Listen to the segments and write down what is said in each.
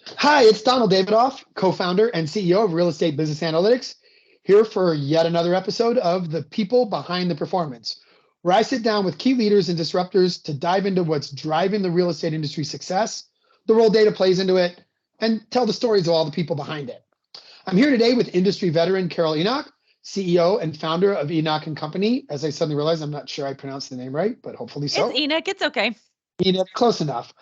Hi, it's Donald Davidoff, co-founder and CEO of Real Estate Business Analytics, here for yet another episode of The People Behind the Performance, where I sit down with key leaders and disruptors to dive into what's driving the real estate industry success, the role data plays into it, and tell the stories of all the people behind it. I'm here today with industry veteran Carol Enoch, CEO and founder of Enoch and Company. As I suddenly realized, I'm not sure I pronounced the name right, but hopefully It's so. Enoch. It's okay. Enoch, close enough.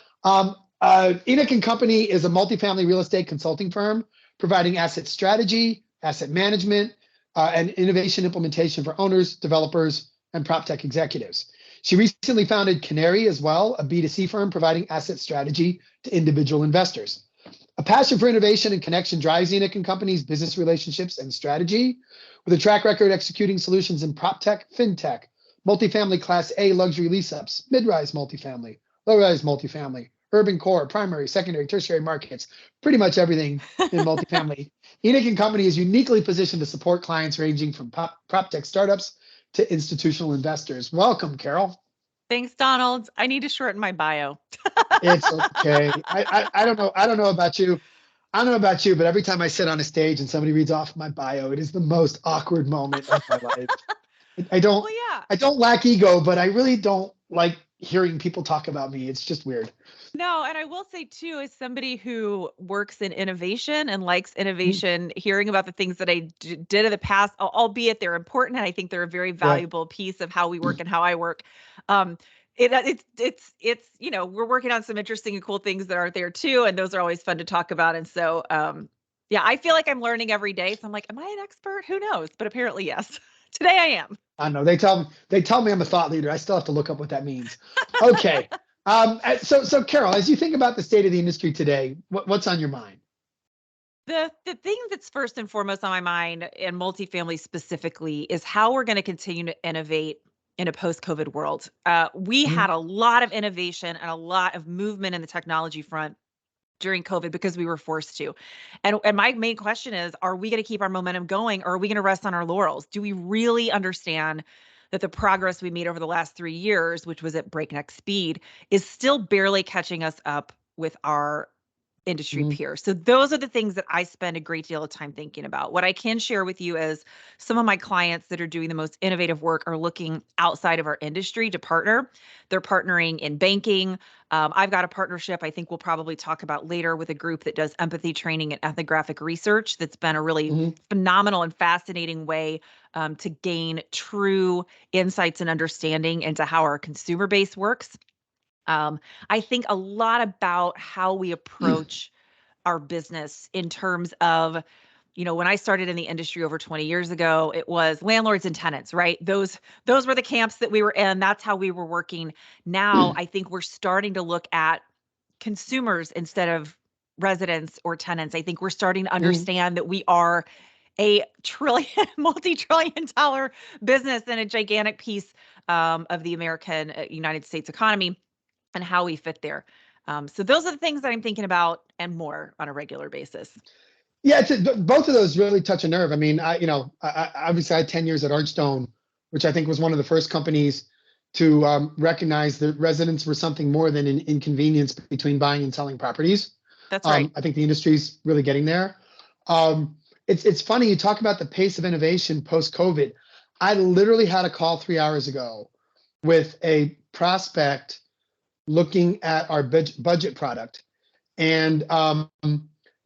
Enoch and Company is a multifamily real estate consulting firm providing asset strategy, asset management, and innovation implementation for owners, developers, and prop tech executives. She recently founded Canary as well, a B2C firm providing asset strategy to individual investors. A passion for innovation and connection drives Enoch and Company's business relationships and strategy, with a track record executing solutions in prop tech, fintech, multifamily Class A luxury lease-ups, mid-rise multifamily, low-rise multifamily, urban core, primary, secondary, tertiary markets, pretty much everything in multifamily. Enoch and Company is uniquely positioned to support clients ranging from prop tech startups to institutional investors. Welcome, Carol. Thanks, Donald. I need to shorten my bio. It's okay. I don't know. I don't know about you. I don't know about you, but every time I sit on a stage and somebody reads off my bio, it is the most awkward moment of my life. I don't Well, yeah. I don't lack ego, but I really don't like hearing people talk about me. It's just weird. No, and I will say too, as somebody who works in innovation and likes Mm, innovation, hearing about the things that I did in the past, albeit they're important, and I think they're a very yeah. valuable piece of how we work and how I work. Um, it's we're working on some interesting and cool things that are there too, and those are always fun to talk about. And so, yeah, I feel like I'm learning every day. So I'm like, am I an expert? Who knows? But apparently, yes. Today I am. I know they tell me I'm a thought leader. I still have to look up what that means. Okay. So Carol, as you think about the state of the industry today, what's on your mind? The thing that's first and foremost on my mind, and multifamily specifically, is how we're going to continue to innovate in a post-COVID world. We Mhm. had a lot of innovation and a lot of movement in the technology front during COVID because we were forced to. And my main question is, are we going to keep our momentum going, or are we going to rest on our laurels? Do we really understand that the progress we made over the last 3 years, which was at breakneck speed, is still barely catching us up with our industry Mhm. peers? So those are the things that I spend a great deal of time thinking about. What I can share with you is some of my clients that are doing the most innovative work are looking outside of our industry to partner. They're partnering in banking. I've got a partnership I think we'll probably talk about later with a group that does empathy training and ethnographic research. That's been a really Mhm. phenomenal and fascinating way to gain true insights and understanding into how our consumer base works. I think a lot about how we approach our business in terms of, when I started in the industry over 20 years ago, it was landlords and tenants, right? Those were the camps that we were in. That's how we were working. Now, I think we're starting to look at consumers instead of residents or tenants. I think we're starting to Mhm. understand that we are a trillion, multi-trillion dollar business and a gigantic piece of the American United States economy and how we fit there. So those are the things that I'm thinking about and more on a regular basis. Yeah, both of those really touch a nerve. I mean, obviously I had 10 years at Archstone, which I think was one of the first companies to recognize that residents were something more than an inconvenience between buying and selling properties. That's right. I think the industry's really getting there. It's funny you talk about the pace of innovation post COVID. I literally had a call 3 hours ago with a prospect looking at our budget product, and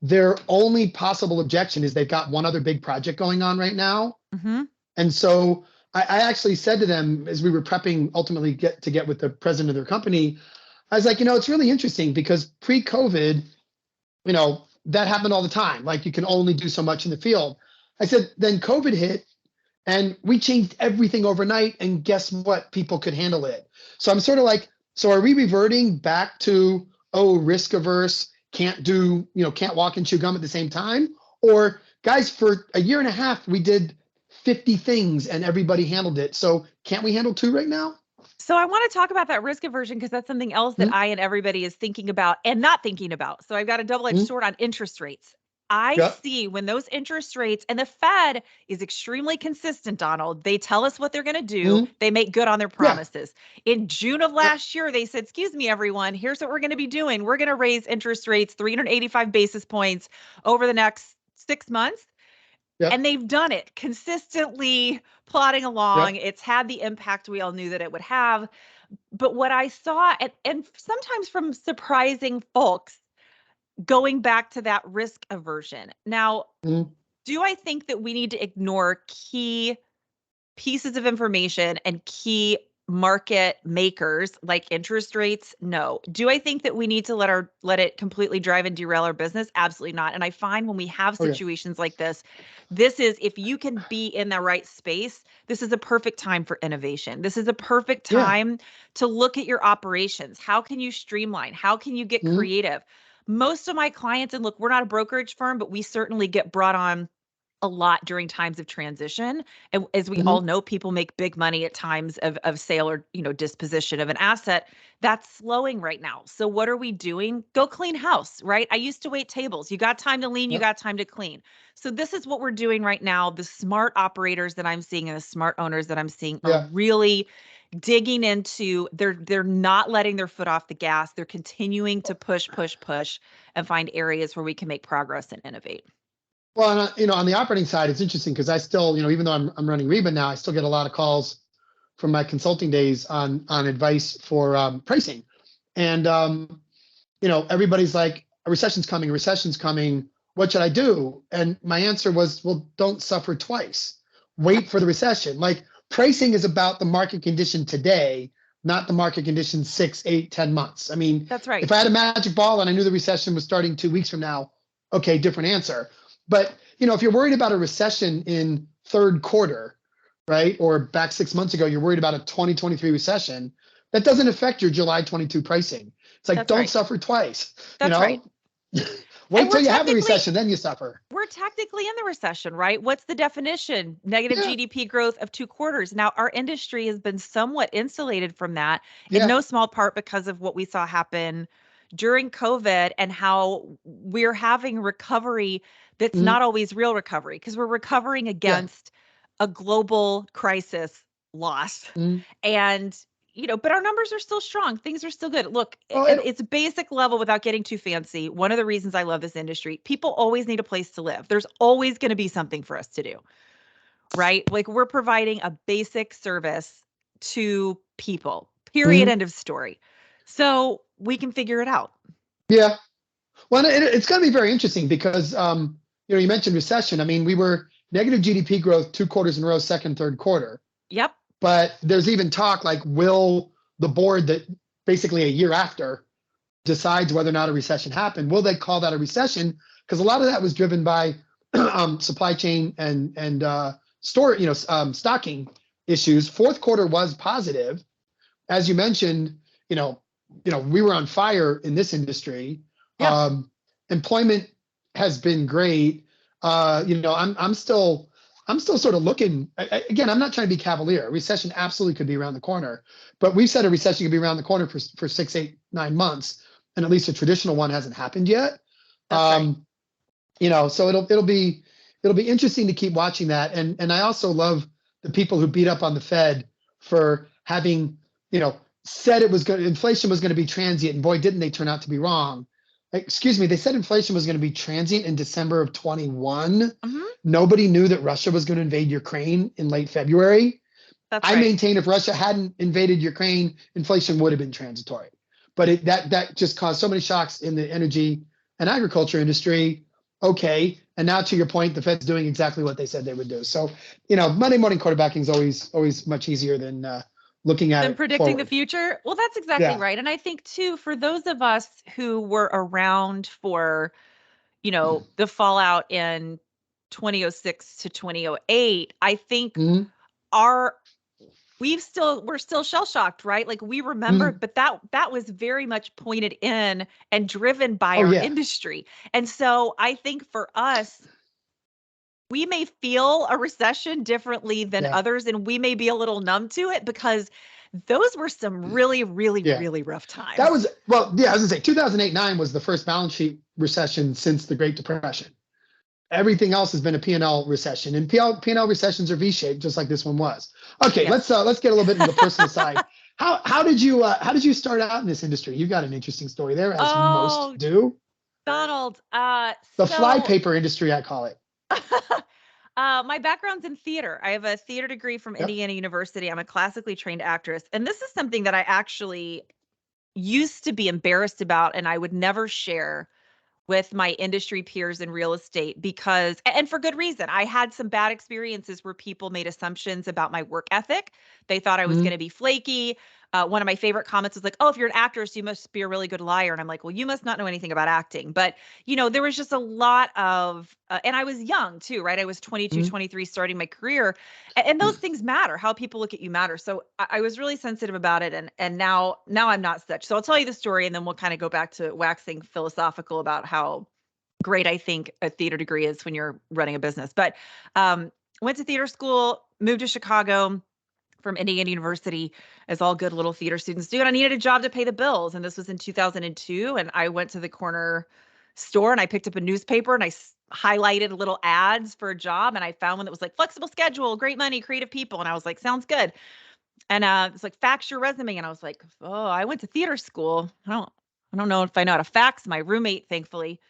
their only possible objection is they've got one other big project going on right now. Hmm. And so I actually said to them as we were prepping ultimately get with the president of their company, I was like, it's really interesting because pre-COVID, that happened all the time. Like you can only do so much in the field. I said, then COVID hit and we changed everything overnight. And guess what? People could handle it. So I'm sort of like, so are we reverting back to, risk averse, can't walk and chew gum at the same time? Or guys, for a year and a half, we did 50 things and everybody handled it. So can't we handle two right now? So I want to talk about that risk aversion because that's something else that Mm-hmm. I and everybody is thinking about and not thinking about. So I've got a double-edged sword on interest rates. I Yep. see when those interest rates, and the Fed is extremely consistent, Donald. They tell us what they're going to do. Mhm. They make good on their Yeah. promises. In June of Yep. last year, they said, excuse me, everyone, here's what we're going to be doing. We're going to raise interest rates 385 basis points over the next 6 months. Yep. And they've done it consistently, plodding along. Yep. It's had the impact we all knew that it would have. But what I saw, and sometimes from surprising folks, going back to that risk aversion. Now, Mhm. do I think that we need to ignore key pieces of information and key market makers like interest rates? No. Do I think that we need to let it completely drive and derail our business? Absolutely not. And I find when we have Oh yeah. situations like this is, if you can be in the right space, this is a perfect time for innovation. This is a perfect Yeah. time to look at your operations. How can you streamline? How can you get Mhm. creative? Most of my clients, and look, we're not a brokerage firm, but we certainly get brought on a lot during times of transition. And as we all Mhm. know, people make big money at times of sale or, disposition of an asset. That's slowing right now. So what are we doing? Go clean house, right? I used to wait tables. You got time to lean, you Yep. got time to clean. So this is what we're doing right now. The smart operators that I'm seeing and the smart owners that I'm seeing are Yeah. really digging into, they're not letting their foot off the gas. They're continuing to push, push, push and find areas where we can make progress and innovate. Well, and, on the operating side, it's interesting because I still, even though I'm running Reba now, I still get a lot of calls from my consulting days on advice for pricing, and everybody's like, a recession's coming, a recession's coming. What should I do? And my answer was, well, don't suffer twice. Wait for the recession. Like, pricing is about the market condition today, not the market condition 6, 8, 10 months. I mean, That's right. if I had a magic ball and I knew the recession was starting 2 weeks from now, okay, different answer. But if you're worried about a recession in third quarter, right, or back 6 months ago, you're worried about a 2023 recession, that doesn't affect your July 22 pricing. It's like, That's don't right. suffer twice, That's right. And wait till you have the recession, then you suffer. we're technically in the recession, right? What's the definition? Negative Yeah. GDP growth of 2 quarters. Now, our industry has been somewhat insulated from that, in Yeah. no small part because of what we saw happen during COVID and how we're having recovery that's Mhm. not always real recovery, because we're recovering Yeah. against a global crisis loss. Mhm. And but our numbers are still strong. Things are still good. Look, Well, at its basic level, without getting too fancy, one of the reasons I love this industry, people always need a place to live. There's always going to be something for us to do, right? Like, we're providing a basic service to people, period, mhm. end of story. So we can figure it out. Yeah. Well, it's going to be very interesting because, you mentioned recession. I mean, we were negative GDP growth 2 quarters in a row, second, third quarter. Yep. But there's even talk like, will the board that basically a year after decides whether or not a recession happened, will they call that a recession? Because a lot of that was driven by supply chain and stocking issues. Fourth quarter was positive, as you mentioned. We were on fire in this industry. Yeah. Employment has been great. I'm still sort of looking. Again, I'm not trying to be cavalier. A recession absolutely could be around the corner, but we've said a recession could be around the corner for 6, 8, 9 months, and at least a traditional one hasn't happened yet. That's right. So it'll be interesting to keep watching that. And I also love the people who beat up on the Fed for having, said inflation was going to be transient, and boy, didn't they turn out to be wrong. Excuse me, they said inflation was going to be transient in December of 21. Hmm. Nobody knew that Russia was going to invade Ukraine in late February. That's I right. maintain if Russia hadn't invaded Ukraine, inflation would have been transitory. But that just caused so many shocks in the energy and agriculture industry. Okay, and now to your point, the Fed's doing exactly what they said they would do. So, Monday morning quarterbacking is always much easier than looking at Than it predicting the forward. future. Well, that's exactly Yeah. right. And I think too, for those of us who were around for the fallout in 2006 to 2008, I think Mhm. our we're still shell shocked, right? Like, we remember, Mhm. but that was very much pointed in and driven by Oh our yeah. industry. And so I think for us, we may feel a recession differently than Yeah. others, and we may be a little numb to it because those were some really, really, Yeah. really rough That times. was, well, yeah, I was gonna say 2008-9 was the first balance sheet recession since the Great Depression. everything else has been a P&L recession, and P&L recessions are V-shaped, just like this one was. Okay, Yes. let's get a little bit into the personal side. How did you start out in this industry? You've got an interesting story there, as most Oh, do. Donald. The So flypaper industry, I call it. my background's in theater. I have a theater degree from Yep. Indiana University. I'm a classically trained actress. And this is something that I actually used to be embarrassed about and I would never share with my industry peers in real estate because, and for good reason, I had some bad experiences where people made assumptions about my work ethic. They thought I was going Mhm. to be flaky. One of my favorite comments was like, "Oh, if you're an actress, you must be a really good liar." And I'm like, "Well, you must not know anything about acting." But, there was just a lot of, and I was young too, right? I was 22, Mhm. 23, starting my career. And those things matter. How people look at you matter. So I was really sensitive about it. And now I'm not such. So I'll tell you the story and then we'll kind of go back to waxing philosophical about how great I think a theater degree is when you're running a business. But went to theater school, moved to Chicago from Indiana University, as all good little theater students do. And I needed a job to pay the bills. And this was in 2002. And I went to the corner store and I picked up a newspaper and highlighted little ads for a job. And I found one that was like flexible schedule, great money, creative people. And I was like, sounds good. And it's like fax your resume. And I was like, oh, I went to theater school. I don't know if I know how to fax. My roommate, thankfully,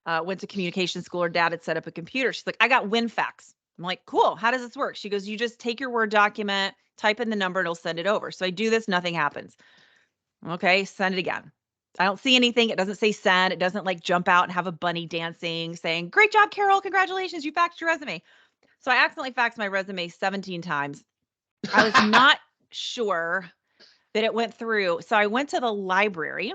went to communication school. Her dad had set up a computer. She's like, I got WinFax. I'm like, cool. How does this work? She goes, you just take your Word document, type in the number, and it'll send it over. So I do this, nothing happens. Okay, send it again. I don't see anything. It doesn't say send. It doesn't like jump out and have a bunny dancing saying, great job, Carol. Congratulations. You faxed your resume. So I accidentally faxed my resume 17 times. I was not sure that it went through. So I went to the library,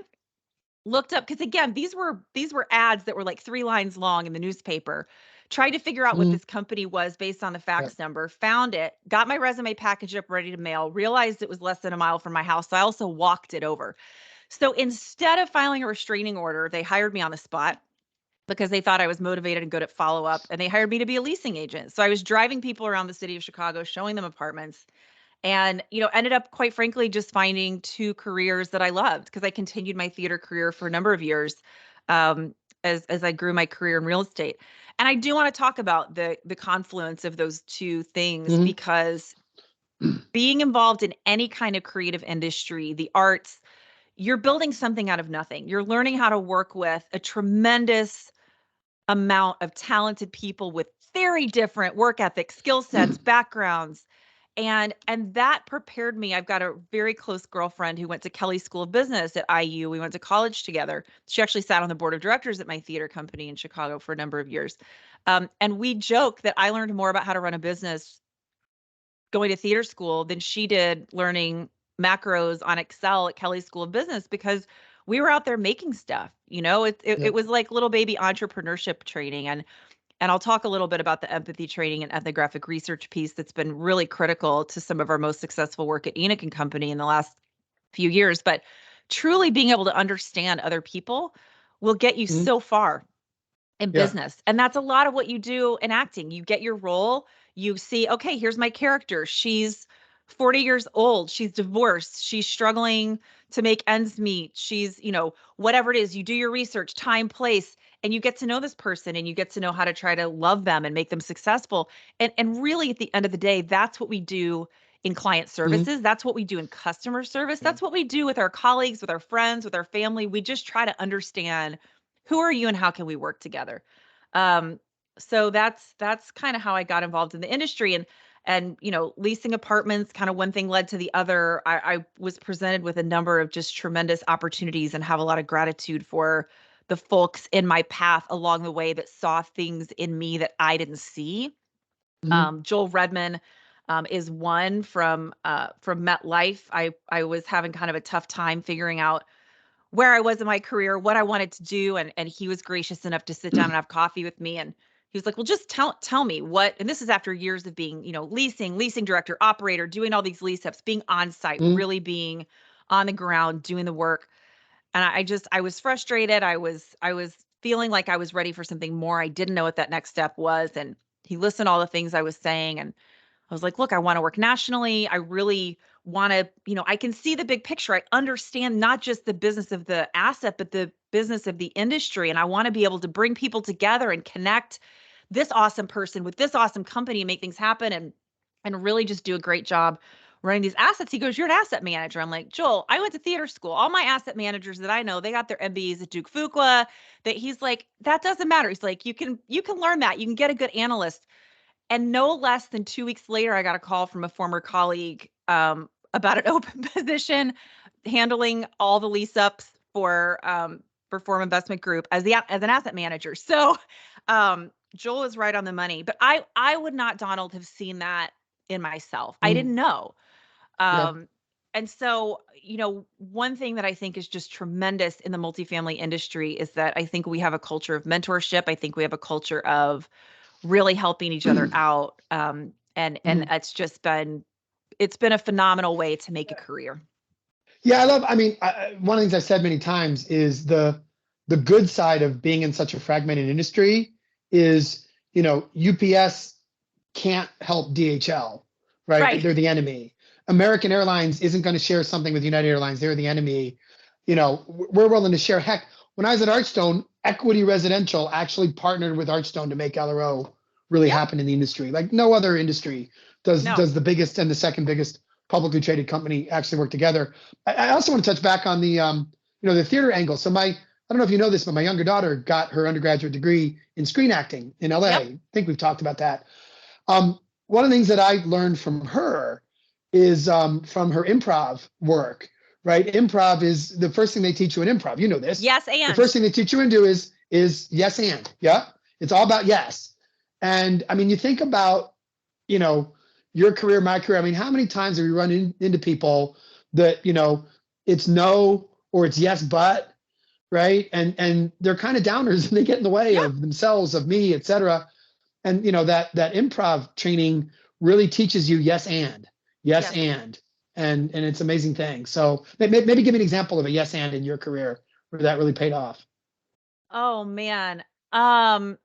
looked up because again, these were ads that were like 3 lines long in the newspaper. Tried to figure out what Mhm. this company was based on the Yep. fax number, found it, got my resume packaged up ready to mail, realized it was less than a mile from my house. So I also walked it over. So instead of filing a restraining order, they hired me on the spot because they thought I was motivated and good at follow up. And they hired me to be a leasing agent. So I was driving people around the city of Chicago, showing them apartments and ended up quite frankly just finding two careers that I loved because I continued my theater career for a number of years um, as I grew my career in real estate. And I do want to talk about the confluence of those two things Mhm. because being involved in any kind of creative industry, the arts, you're building something out of nothing. You're learning how to work with a tremendous amount of talented people with very different work ethics, skill sets, backgrounds. And that prepared me. I've got a very close girlfriend who went to Kelly School of Business at IU. We went to college together. She actually sat on the board of directors at my theater company in Chicago for a number of years. And we joke that I learned more about how to run a business going to theater school than she did learning macros on Excel at Kelly School of Business because we were out there making stuff. It Yep. was like little baby entrepreneurship training. And I'll talk a little bit about the empathy training and ethnographic research piece that's been really critical to some of our most successful work at Enoch and Company in the last few years. But truly being able to understand other people will get you Mhm. so far in Yeah. business. And that's a lot of what you do in acting. You get your role, you see, okay, here's my character. She's 40 years old, she's divorced, she's struggling to make ends meet. She's, whatever it is, you do your research, time, place, and you get to know this person and you get to know how to try to love them and make them successful. And really at the end of the day, that's what we do in client Mhm. services. That's what we do in customer service. Yeah. That's what we do with our colleagues, with our friends, with our family. We just try to understand who are you and how can we work together. um, so that's kind of how I got involved in the industry. And leasing apartments, kind of one thing led to the other. I was presented with a number of just tremendous opportunities and have a lot of gratitude for the folks in my path along the way that saw things in me that I didn't see. Mhm. Joel Redman is one from MetLife. I was having kind of a tough time figuring out where I was in my career, what I wanted to do, and he was gracious enough to sit down and have coffee with me. And he was like, "Well, just tell me what." And this is after years of being, leasing director, operator, doing all these lease ups, being on site, Mhm. really being on the ground, doing the work. And I was frustrated. I was feeling like I was ready for something more. I didn't know what that next step was. And he listened to all the things I was saying, and I was like, look, I want to work nationally. I really want to, I can see the big picture. I understand not just the business of the asset, but the business of the industry. And I want to be able to bring people together and connect this awesome person with this awesome company and make things happen and really just do a great job running these assets. He goes, you're an asset manager. I'm like, Joel, I went to theater school. All my asset managers that I know, they got their MBAs at Duke Fuqua. That he's like, that doesn't matter. He's like, you can learn that. You can get a good analyst. And no less than 2 weeks later, I got a call from a former colleague about an open position handling all the lease ups for Form Investment Group as an asset manager. So Joel is right on the money. But I would not, Donald, have seen that in myself. I didn't know. Yeah. And so, one thing that I think is just tremendous in the multifamily industry is that I think we have a culture of mentorship. I think we have a culture of really helping each other out. And it's been a phenomenal way to make a career. Yeah, one of the things I've said many times is the good side of being in such a fragmented industry is, UPS can't help DHL, right? They're the enemy. American Airlines isn't going to share something with United Airlines. They're the enemy. We're willing to share. Heck, when I was at Archstone, Equity Residential actually partnered with Archstone to make LRO really happen in the industry. Like no other industry does the biggest and the second biggest publicly traded company actually work together. I also want to touch back on the the theater angle. So I don't know if you know this, but my younger daughter got her undergraduate degree in screen acting in LA. Yep. I think we've talked about that. One of the things that I learned from her is from her improv work, right? Improv is the first thing they teach you in improv. You know this. Yes, and. The first thing they teach you and do is yes and. Yeah. It's all about yes. And you think about, your career, my career. How many times have we run into people that, it's no or it's yes, but, right? And they're kind of downers and they get in the way of themselves, of me, et cetera. And, that improv training really teaches you yes and, and it's an amazing thing. So maybe give me an example of a yes and in your career where that really paid off. Oh man. I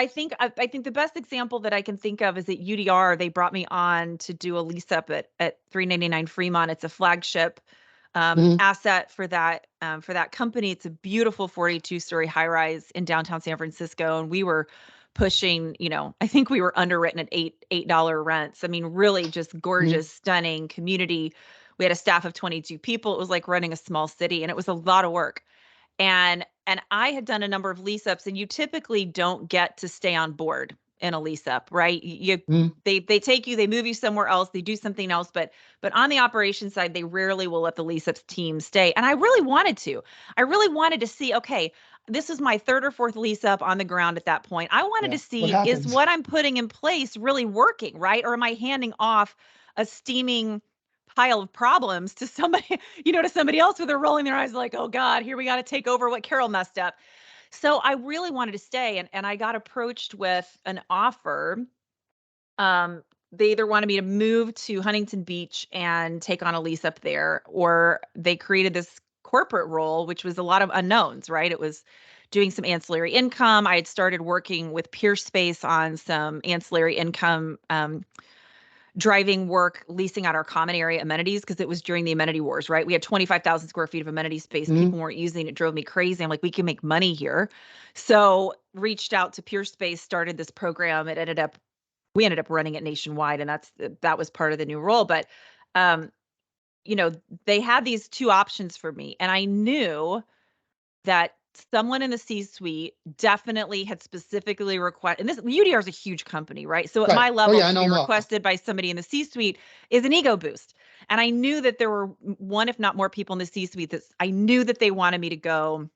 think the best example that I can think of is at UDR. They brought me on to do a lease up at 399 Fremont. It's a flagship asset for that company. It's a beautiful 42-story high rise in downtown San Francisco, and we were pushing. I think we were underwritten at $8 rents. Really just gorgeous, stunning community. We had a staff of 22 people. It was like running a small city, and it was a lot of work. And I had done a number of lease ups, and you typically don't get to stay on board in a lease up, right? They take you, they move you somewhere else, they do something else, but on the operations side, they rarely will let the lease ups team stay. And I really wanted to. I really wanted to see, okay, this is my third or fourth lease up on the ground at that point. I wanted to see, is what I'm putting in place really working, right? Or am I handing off a steaming pile of problems to somebody, to somebody else where they're rolling their eyes like, oh God, here we got to take over what Carol messed up. So I really wanted to stay, and I got approached with an offer. They either wanted me to move to Huntington Beach and take on a lease up there, or they created this corporate role, which was a lot of unknowns, right? It was doing some ancillary income. I had started working with Peerspace on some ancillary income driving work, leasing out our common area amenities, because it was during the amenity wars, right? We had 25,000 square feet of amenity space. People weren't using it. It drove me crazy. I'm like, we can make money here. So reached out to Peerspace, started this program. We ended up running it nationwide, and that was part of the new role. But, they had these two options for me, and I knew that someone in the C-suite definitely had specifically requested, and this UDR is a huge company, right? So at my level, to be requested by somebody in the C-suite is an ego boost. And I knew that there were one, if not more people in the C-suite that I knew that they wanted me to go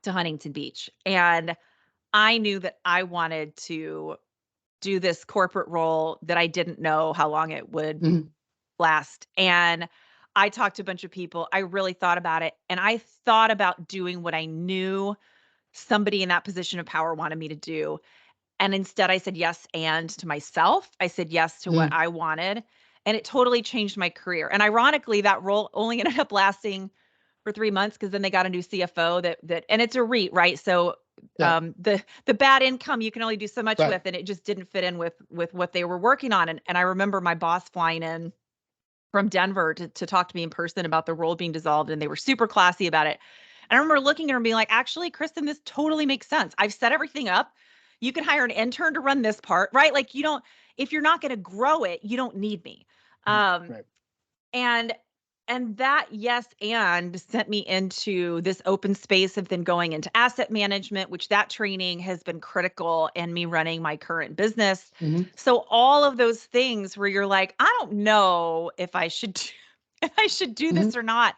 to Huntington Beach. And I knew that I wanted to do this corporate role that I didn't know how long it would last. And I talked to a bunch of people. I really thought about it. And I thought about doing what I knew somebody in that position of power wanted me to do. And instead I said yes and to myself. I said yes to what I wanted. And it totally changed my career. And ironically, that role only ended up lasting for 3 months, because then they got a new CFO and it's a REIT, right? So the bad income you can only do so much with, and it just didn't fit in with what they were working on. And I remember my boss flying in from Denver to talk to me in person about the role being dissolved, and they were super classy about it. And I remember looking at her and being like, actually, Kristen, this totally makes sense. I've set everything up. You can hire an intern to run this part, right? Like you don't, if you're not going to grow it, you don't need me. Right. And that yes and sent me into this open space of then going into asset management, which that training has been critical in me running my current business. So all of those things where you're like, I don't know if I should if I should do this or not,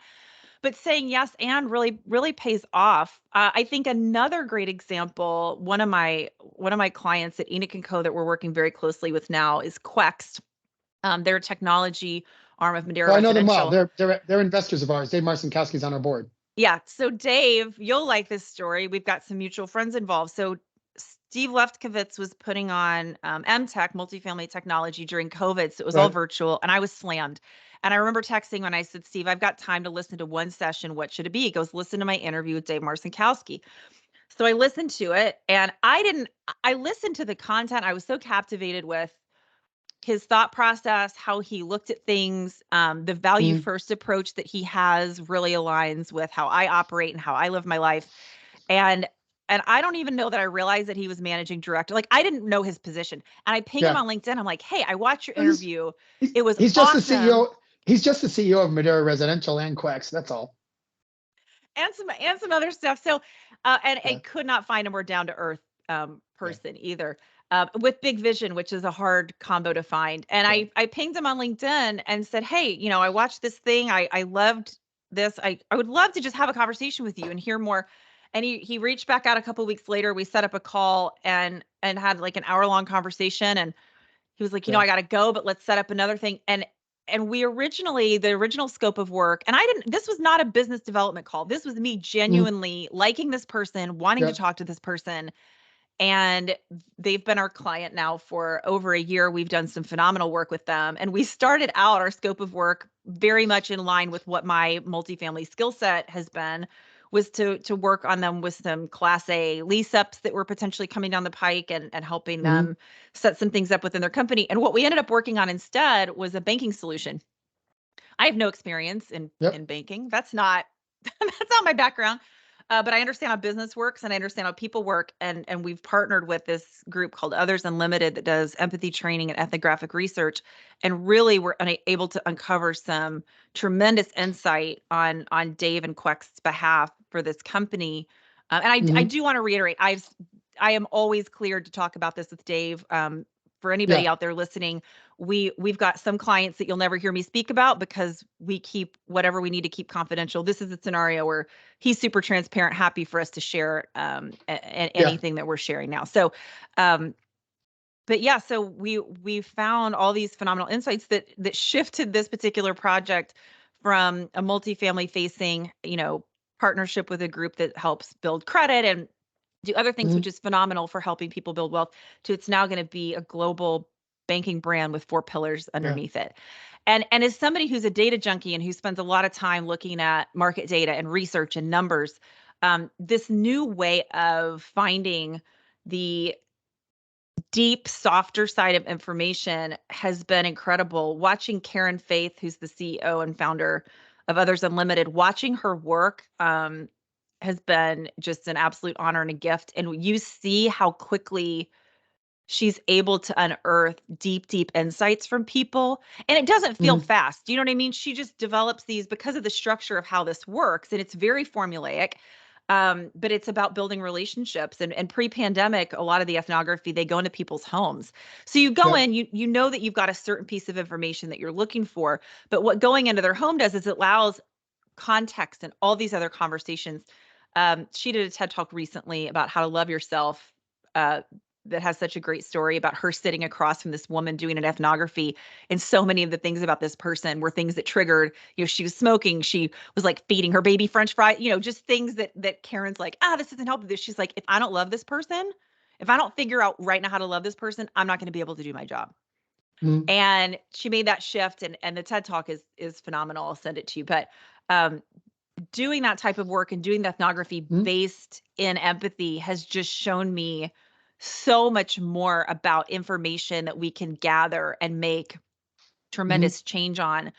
but saying yes and really pays off. I think another great example, one of my clients at Enoch Co that we're working very closely with now is Quext. They're a technology arm of Madera Oh, I know them well. Residential. They're investors of ours. Dave Marcinkowski's on our board. Yeah. So Dave, you'll like this story. We've got some mutual friends involved. So Steve Lefkowitz was putting on MTech, multifamily technology, during COVID. So it was all virtual, and I was slammed. And I remember texting when I said, Steve, I've got time to listen to one session. What should it be? He goes, listen to my interview with Dave Marcinkowski. So I listened to it, and I listened to the content. I was so captivated with his thought process, how he looked at things, the value first approach that he has really aligns with how I operate and how I live my life. And I don't even know that I realized that he was managing director. Like I didn't know his position. And I ping him on LinkedIn. I'm like, hey, I watched your interview. It was he's just awesome. the CEO. He's just the CEO of Madera Residential and Quex. That's all. And some other stuff. So I could not find a more down to earth person either. With big vision, which is a hard combo to find. And I pinged him on LinkedIn and said, hey, I watched this thing. I loved this. I would love to just have a conversation with you and hear more. And he reached back out a couple of weeks later. We set up a call and had like an hour-long conversation. And he was like, I got to go, but let's set up another thing. And the original scope of work, and this was not a business development call. This was me genuinely liking this person, wanting to talk to this person. And they've been our client now for over a year. We've done some phenomenal work with them. And we started out our scope of work very much in line with what my multifamily skill set has been, was to work on them with some Class A lease ups that were potentially coming down the pike and helping them set some things up within their company. And what we ended up working on instead was a banking solution. I have no experience in banking. That's not my background. But I understand how business works and I understand how people work. And we've partnered with this group called Others Unlimited that does empathy training and ethnographic research. And really we're able to uncover some tremendous insight on Dave and Quex's behalf for this company. And I do want to reiterate, I am always cleared to talk about this with Dave. For anybody out there listening, we've got some clients that you'll never hear me speak about because we keep whatever we need to keep confidential. This is a scenario where he's super transparent, happy for us to share anything that we're sharing now. So, but yeah, so we found all these phenomenal insights that shifted this particular project from a multifamily facing, partnership with a group that helps build credit and do other things, which is phenomenal for helping people build wealth, to it's now going to be a global banking brand with 4 pillars underneath it. And as somebody who's a data junkie and who spends a lot of time looking at market data and research and numbers, this new way of finding the deep, softer side of information has been incredible. Watching Karen Faith, who's the CEO and founder of Others Unlimited, watching her work has been just an absolute honor and a gift. And you see how quickly she's able to unearth deep, deep insights from people. And it doesn't feel fast. Do you know what I mean? She just develops these because of the structure of how this works. And it's very formulaic. But it's about building relationships. And pre-pandemic, a lot of the ethnography, they go into people's homes. So you go in, you know that you've got a certain piece of information that you're looking for. But what going into their home does is it allows context and all these other conversations. She did a TED Talk recently about how to love yourself, that has such a great story about her sitting across from this woman doing an ethnography. And so many of the things about this person were things that triggered, she was smoking. She was like feeding her baby French fry, just things that Karen's like, this isn't helping this. She's like, if I don't love this person, if I don't figure out right now how to love this person, I'm not going to be able to do my job. And she made that shift, and the TED Talk is phenomenal. I'll send it to you. But doing that type of work and doing the ethnography based in empathy has just shown me so much more about information that we can gather and make tremendous change on.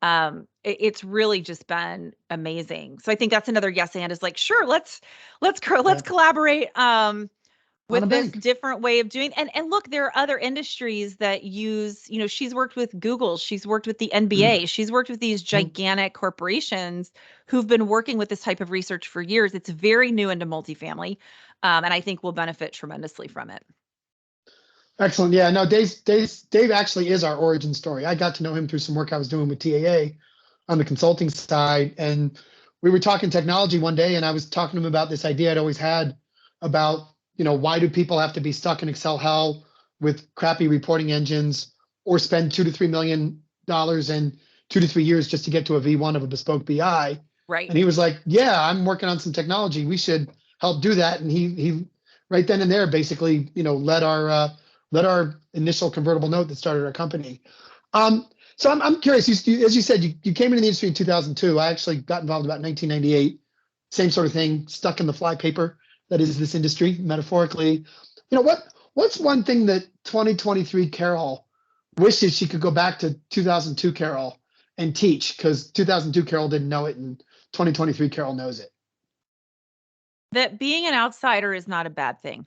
It's really just been amazing. So I think that's another yes and is like, sure, let's Yeah. collaborate On a with this bank. different way of doing. And look, there are other industries that use, she's worked with Google, she's worked with the Mm, NBA, she's worked with these mm. gigantic corporations who've been working with this type of research for years. It's very new into multifamily, and I think we'll benefit tremendously from it. Excellent. Yeah, no, Dave actually is our origin story. I got to know him through some work I was doing with TAA on the consulting side. And we were talking technology one day, and I was talking to him about this idea I'd always had about, why do people have to be stuck in Excel hell with crappy reporting engines or spend $2 to $3 million in 2 to 3 years just to get to a V1 of a bespoke BI? Right. And he was like, yeah, I'm working on some technology. We should help do that. And he right then and there basically, led our initial convertible note that started our company. So I'm curious. As you said, you came into the industry in 2002. I actually got involved about 1998. Same sort of thing. Stuck in the fly paper that is this industry, metaphorically. What's one thing that 2023 Carol wishes she could go back to 2002 Carol and teach? Because 2002 Carol didn't know it, and 2023 Carol knows it. That being an outsider is not a bad thing.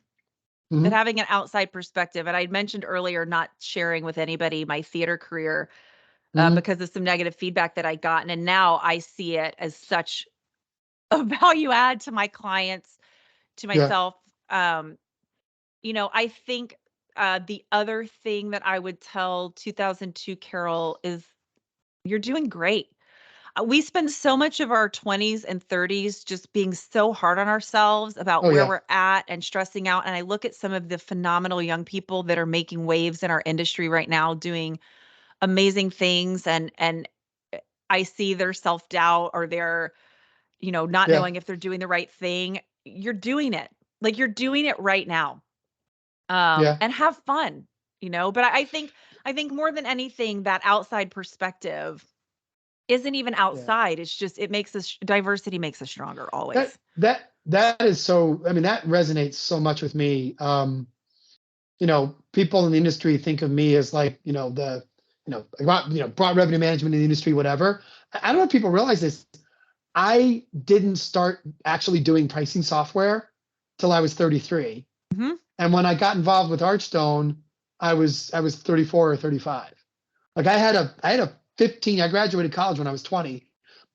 That Mm-hmm. having an outside perspective, and I mentioned earlier not sharing with anybody my theater career Mm-hmm. because of some negative feedback that I gotten, and now I see it as such a value add to my clients, to Yeah. myself. I think the other thing that I would tell 2002 Carol is you're doing great. We spend so much of our 20s and 30s just being so hard on ourselves about Oh where yeah. we're at and stressing out. And I look at some of the phenomenal young people that are making waves in our industry right now, doing amazing things. And I see their self-doubt or their, not Yeah. knowing if they're doing the right thing. You're doing it. Like you're doing it right now. Yeah. And have fun, but I think more than anything, that outside perspective isn't even Yeah. outside. It's just, it makes us, diversity makes us stronger That always. that is so. I mean, that resonates so much with me. People in the industry think of me as like, broad revenue management in the industry, whatever. I don't know if people realize this. I didn't start actually doing pricing software till I was 33. Hmm. And when I got involved with Archstone, I was 34 or 35. Like I had a 15, I graduated college when I was 20.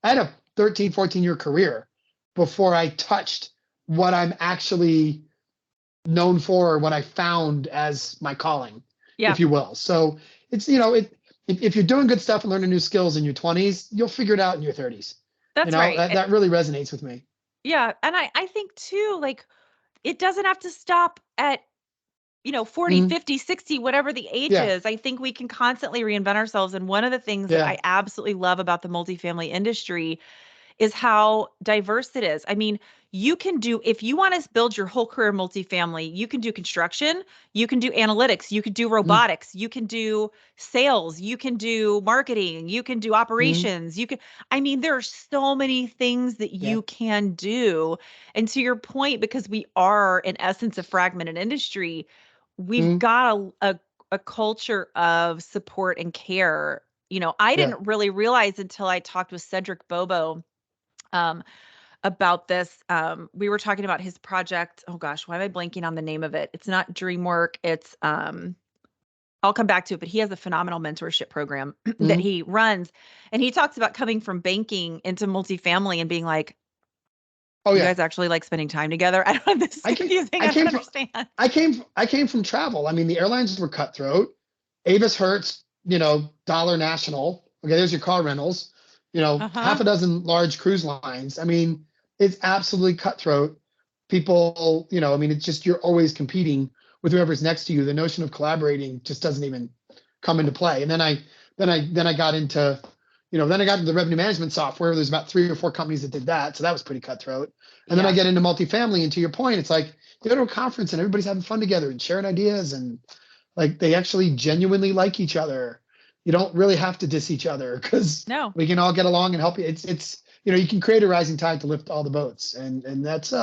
I had a 13, 14-year career before I touched what I'm actually known for, or what I found as my calling, Yeah, if you will. So it's, if you're doing good stuff and learning new skills in your 20s, you'll figure it out in your 30s. that's right. That really resonates with me. Yeah. And I think too, like, it doesn't have to stop at, 40, Mhm. 50, 60, whatever the age Yeah. is. I think we can constantly reinvent ourselves. And one of the things that Yeah. I absolutely love about the multifamily industry is how diverse it is. I mean, you can do, if you want to build your whole career multifamily, you can do construction, you can do analytics, you can do Mhm. robotics, you can do sales, you can do marketing, you can do Mhm. operations, I mean, there are so many things that Yeah. you can do. And to your point, because we are in essence a fragmented industry, we've Mhm. got a culture of support and care. I Yeah. didn't really realize until I talked with Cedric Bobo um, about this. We were talking about his project. Oh gosh, why am I blanking on the name of it? It's not DreamWork. It's I'll come back to it, but he has a phenomenal mentorship program that Mhm. he runs. And he talks about coming from banking into multifamily and being like, Oh you yeah. guys actually like spending time together. I don't, this is I came confusing. I I don't came from understand. I came from travel. I mean, the airlines were cutthroat. Avis Hertz, Dollar National. Okay, there's your car rentals. Half Uh-huh. a dozen large cruise lines. I mean, it's absolutely cutthroat. People, I mean, it's just you're always competing with whoever's next to you. The notion of collaborating just doesn't even come into play. And then I got into, the revenue management software. There's about 3 or 4 companies that did that, so that was pretty cutthroat. And then I Yeah. get into multifamily, and to your point, it's like you go to a conference and everybody's having fun together and sharing ideas, and like they actually genuinely like each other. You don't really have to diss each other because No. we can all get along and help you. It's you can create a rising tide to lift all the boats, and that's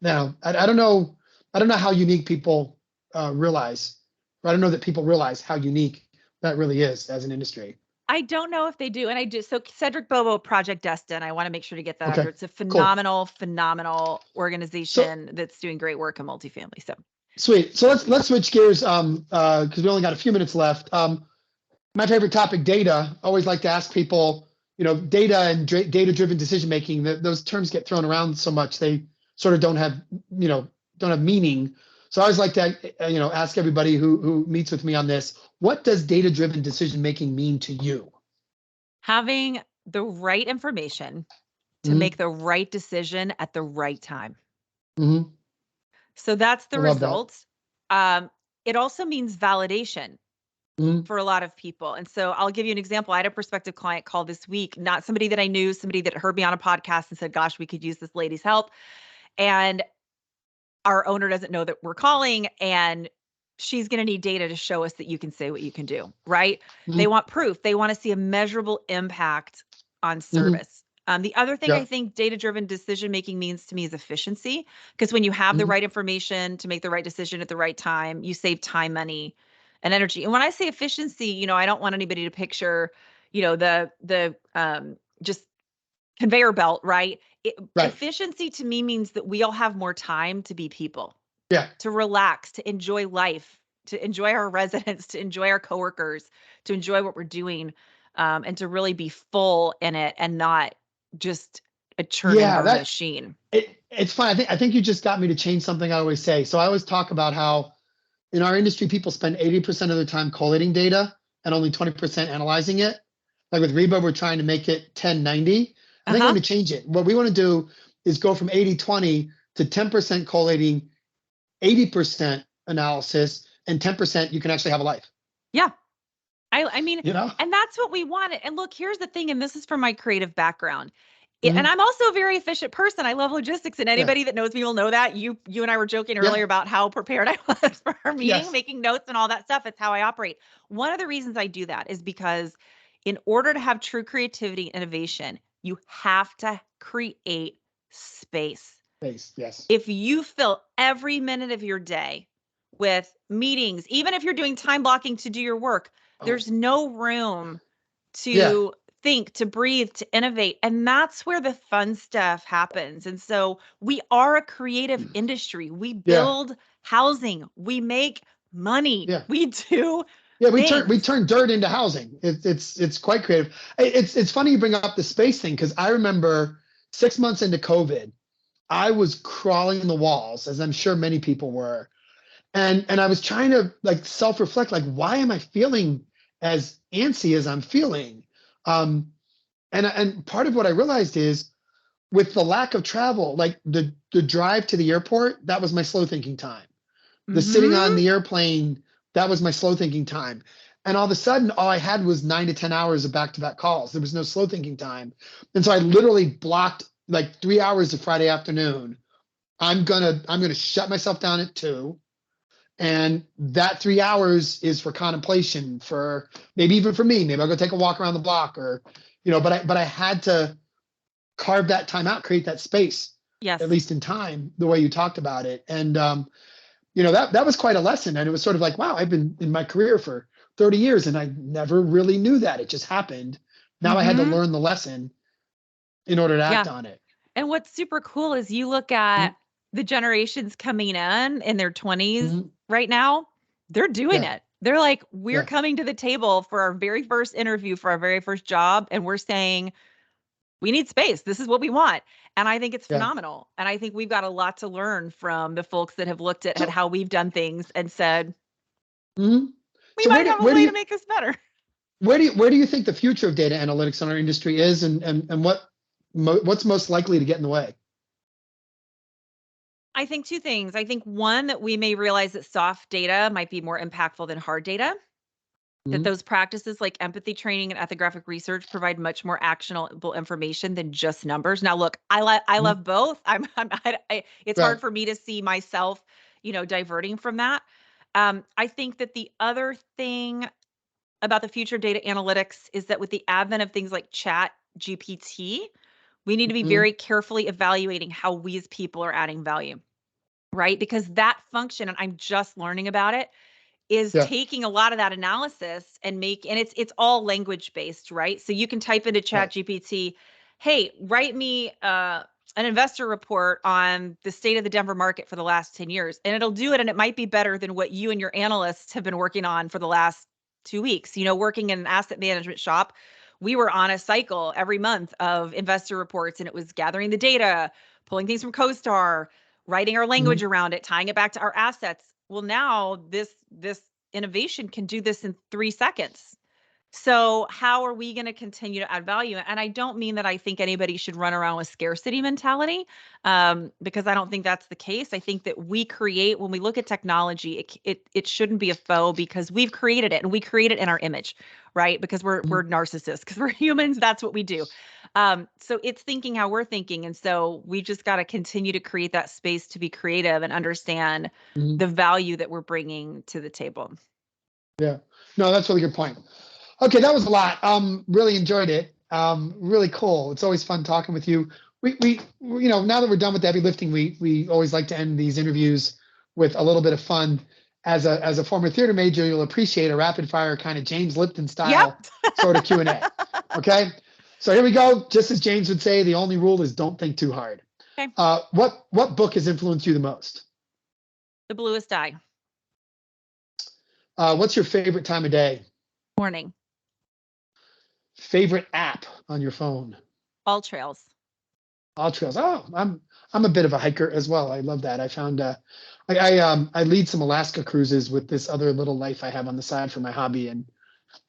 now I don't know how unique people realize, or I don't know that people realize how unique that really is as an industry. I don't know if they do. And I do. So Cedric Bobo, Project Destin, I want to make sure to get that out Okay, there. It's a cool. phenomenal So organization that's doing great work in multifamily. So sweet. So let's switch gears because we only got a few minutes left. My favorite topic, data. I always like to ask people, data and data-driven decision making. Those terms get thrown around so much they sort of don't have meaning. So I always like to ask everybody who meets with me on this, what does data-driven decision making mean to you? having the right information to Mm-hmm. make the right decision at the right time. Mm-hmm. So that's the I love that. result. It also means validation Mm-hmm. for a lot of people. And so I'll give you an example. I had a prospective client call this week, not somebody that I knew, somebody that heard me on a podcast and said, gosh, we could use this lady's help. And our owner doesn't know that we're calling, and she's going to need data to show us that you can say what you can do, right? They Mm-hmm. want proof. They want to see a measurable impact on Mm-hmm. service. The other thing I Yep. think data-driven decision making means to me is efficiency, because when you have the Mm-hmm. right information to make the right decision at the right time, you save time, money, and energy. And when I say efficiency, I don't want anybody to picture, the just conveyor belt, right? Right. Efficiency to me means that we all have more time to be people, Yeah. to relax, to enjoy life, to enjoy our residents, to enjoy our coworkers, to enjoy what we're doing, and to really be full in it and not just a churn and Yeah. burn machine. It's fun. I think you just got me to change something I always say. So I always talk about how in our industry, people spend 80% of their time collating data and only 20% analyzing it. Like with Reba, we're trying to make it 10/90. I think I Uh-huh. want to change it. What we want to do is go from 80/20 to 10% collating, 80% analysis, and 10% you can actually have a life. Yeah. I mean, You know? and that's what we wanted. And look, here's the thing, and this is from my creative background. And Hmm. I'm also a very efficient person. I love logistics, and Yeah. anybody that knows me will know that. You and I were joking Yeah. earlier about how prepared I was for our meeting, Yes. making notes and all that stuff. It's how I operate. One of the reasons I do that is because in order to have true creativity and innovation, you have to create space. Base. Yes. If you fill every minute of your day with meetings, even if you're doing time blocking to do your work, Oh. there's no room Yeah. to think, to breathe, to innovate. And that's where the fun stuff happens. And so we are a creative industry. We Yeah. build housing, we make money, Yeah. we do Yeah, we things. turn dirt into housing. It's quite creative. It's funny you bring up the space thing because I remember 6 months into COVID, I was crawling in the walls, as I'm sure many people were, and I was trying to like self-reflect, like why am I feeling as antsy as I'm feeling? Um, and part of what I realized is with the lack of travel, like the drive to the airport, that was my slow thinking time. The sitting on Hmm. the airplane, that was my slow thinking time. And all of a sudden, all I had was 9 to 10 hours of back-to-back calls. There was no slow thinking time. And so I literally blocked like 3 hours of Friday afternoon. I'm gonna shut myself down at 2. And that 3 hours is for contemplation, for maybe even for me. Maybe I'll go take a walk around the block or, but I had to carve that time out, create that space, at Yes. least in time, the way you talked about it. And that was quite a lesson. And it was sort of like, wow, I've been in my career for 30 years and I never really knew that. It just happened. Now I had to Hmm. learn the lesson in order to act Yeah. on it. And what's super cool is you look at Mhm. the generations coming in their 20s Mhm. right now, they're doing Yeah. it. They're like, we're Yeah. coming to the table for our very first interview for our very first job, and we're saying, we need space. This is what we want. And I think it's Yeah. phenomenal. And I think we've got a lot to learn from the folks that have looked at So, how we've done things and said, mhm. we so where might do, have a where do way to you, make this better. where do you think the future of data analytics in our industry is and what's most likely to get in the way? I think two things. I think one, that we may realize that soft data might be more impactful than hard data, that Mhm. those practices like empathy training and ethnographic research provide much more actionable information than just numbers. Now, look, I Mhm. love both. It's Right. hard for me to see myself, diverting from that. I think that the other thing about the future of data analytics is that with the advent of things like Chat GPT, we need to be Mhm. very carefully evaluating how we as people are adding value, right? Because that function, and I'm just learning about it, is Yeah. taking a lot of that analysis and it's all language based, right? So you can type into Right. ChatGPT, hey, write me an investor report on the state of the Denver market for the last 10 years. And it'll do it. And it might be better than what you and your analysts have been working on for the last 2 weeks. Working in an asset management shop, we were on a cycle every month of investor reports, and it was gathering the data, pulling things from CoStar, writing our language around it, tying it back to our assets. Well, now this innovation can do this in 3 seconds. So how are we going to continue to add value? And I don't mean that I think anybody should run around with scarcity mentality, because I don't think that's the case. I think that when we look at technology, it shouldn't be a foe because we've created it, and we create it in our image, right? Because we're narcissists, because we're humans. That's what we do. So it's thinking how we're thinking. And so we just got to continue to create that space to be creative and understand the value that we're bringing to the table. Yeah. No, that's a really good point. Okay, that was a lot. Really enjoyed it. Really cool. It's always fun talking with you. We now that we're done with the heavy lifting, we always like to end these interviews with a little bit of fun. As a former theater major, you'll appreciate a rapid fire kind of James Lipton style sort of Q&A. Okay, so here we go. Just as James would say, the only rule is don't think too hard. Okay. What book has influenced you the most? The Bluest Eye. What's your favorite time of day? Morning. Favorite app on your phone? All Trails. All Trails. Oh, I'm a bit of a hiker as well. I love that. I found I lead some Alaska cruises with this other little life I have on the side for my hobby, and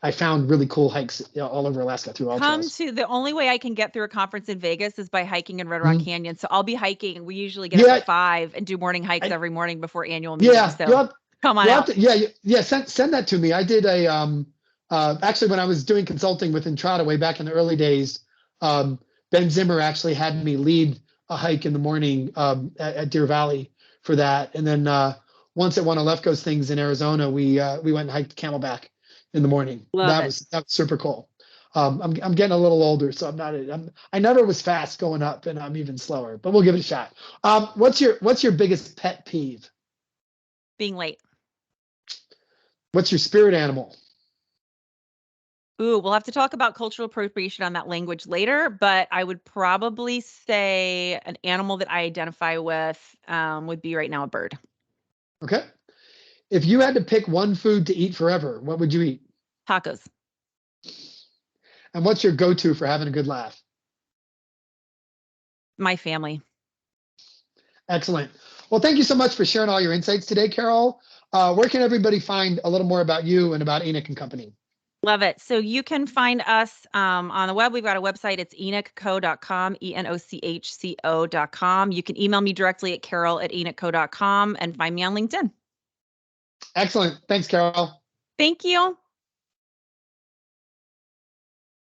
I found really cool hikes all over Alaska through All Trails. The only way I can get through a conference in Vegas is by hiking in Red Rock Canyon. So I'll be hiking. We usually get up at 5 and do morning hikes every morning before annual meetings. So come on out. Send that to me. I did actually when I was doing consulting with Entrada way back in the early days, Ben Zimmer actually had me lead a hike in the morning at Deer Valley for that. And then once at one of Lefko's things in Arizona, we went and hiked Camelback in the morning. That was super cool. I'm getting a little older, so I never was fast going up, and I'm even slower, but we'll give it a shot. What's your biggest pet peeve? Being late. What's your spirit animal? Ooh, we'll have to talk about cultural appropriation on that language later, but I would probably say an animal that I identify with would be right now a bird. Okay. If you had to pick one food to eat forever, what would you eat? Tacos. And what's your go-to for having a good laugh? My family. Excellent. Well, thank you so much for sharing all your insights today, Carol. Where can everybody find a little more about you and about Enoch and Company? Love it. So you can find us on the web. We've got a website. It's enochco.com, enochco.com. You can email me directly at carol@enochco.com and find me on LinkedIn. Excellent. Thanks, Carol. Thank you.